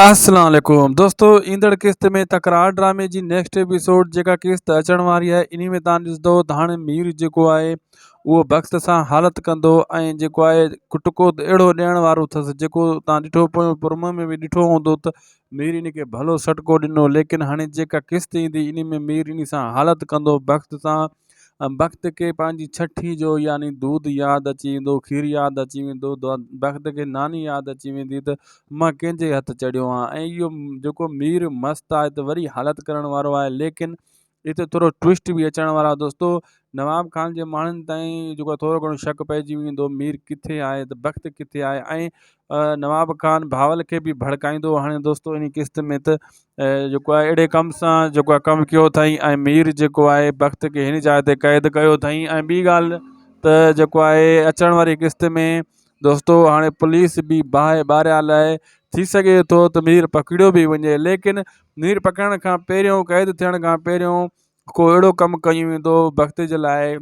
अस्सलाम वालेकुम दोस्तों, ईंदड़ क़िस्त में तकरार ड्रामे जी नेक्स्ट एपिसोड जेका क़िस्त अचण वारी आहे, इन में तव्हां ॾिसंदो त हाणे मीर जेको आहे उहो बख़्त सां हालत कंदो ऐं जेको आहे कुटको त अहिड़ो ॾियण वारो अथसि जेको तव्हां ॾिठो पियो प्रोमो में बि ॾिठो हूंदो त मीर इन खे भलो सटको ॾिनो। लेकिन हाणे जेका क़िस्त ईंदी इन में मीर इन सां हालत कंदो बख़्त सां। वक़्त के पंहिंजी छठी जो यानी दूध यादि अची वेंदो, खीरु यादि अची वेंदो, वक़्त खे नानी यादि अची वेंदी त मां कंहिंजे हथु चढ़ियो आहियां। ऐं इहो जेको मीर मस्तु आहे त वरी हालत करण वारो आहे। लेकिन हिते थोरो ट्विस्ट बि अचण वारो आहे दोस्तो। नवाब खान जे माण्हुनि ताईं जेको थोरो घणो शक पइजी वेंदो मीर किथे आहे त वक़्तु किथे आहे। ऐं नवाब खान भावल खे बि भड़काईंदो हाणे दोस्तो इन क़िस्त में त जेको आहे अहिड़े कम सां जेको आहे कमु कयो अथई ऐं मीर जेको आहे वक़्त खे हिन जाइ ते क़ैद कयो अथई। ऐं ॿी ॻाल्हि त जेको आहे अचण वारी क़िस्त में दोस्तो हाणे पुलिस बि ॿाहिरियां लाइ थी सघे थो त मीर पकड़ियो बि वञे। लेकिन मीर पकड़ण खां पहिरियों, क़ैद थियण खां पहिरियों को अहिड़ो कमु कयो वेंदो वक़्त जे लाइ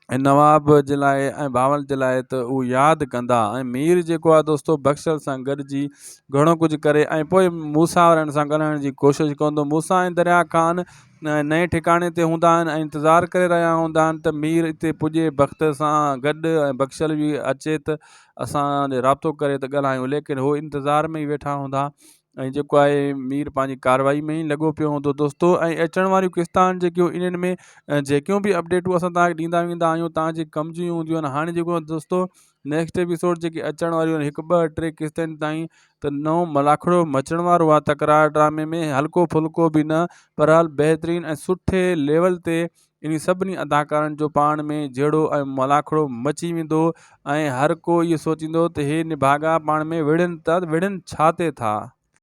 ऐं नवाब जे लाइ ऐं भावल जे लाइ त उहो यादि कंदा। ऐं मीर जेको आहे दोस्तो बख़्शल सां गॾिजी घणो कुझु करे ऐं पोइ मूसा वारनि सां ॻाल्हाइण जी कोशिशि कंदो। मूसा ऐं दरिया ख़ान नए ठिकाणे ते हूंदा आहिनि ऐं इंतज़ारु करे रहिया हूंदा आहिनि त मीर हिते पुॼे वक़्त सां गॾु ऐं बख़्शल बि अचे त असां राब्तो करे त ॻाल्हायूं। लेकिन उहो इंतज़ार में ई वेठा हूंदा ऐं जेको आहे मीर पंहिंजी कार्रवाई में ई लॻो पियो हूंदो दोस्तो। ऐं अचण वारियूं क़िस्तां आहिनि जेकियूं इन्हनि में जेकियूं बि अपडेटूं असां तव्हांखे ॾींदा वेंदा आहियूं तव्हांजी कम जी हूंदियूं आहिनि। हाणे जेको दोस्तो नेक्स्ट एपिसोड जेकी अचण वारियूं आहिनि 1-2-3 क़िस्तनि ताईं त नओं मलाखड़ो मचण वारो आहे तकरार ड्रामे में। हल्को फुल्को बि न, पर हाल बहितरीनु ऐं सुठे लेवल ते इन सभिनी अदाकारनि जो पाण में जहिड़ो ऐं मलाखड़ो मची वेंदो ऐं हर को इहो सोचींदो त हे निभागा पाण में विढ़नि था, विढ़नि छा ते था।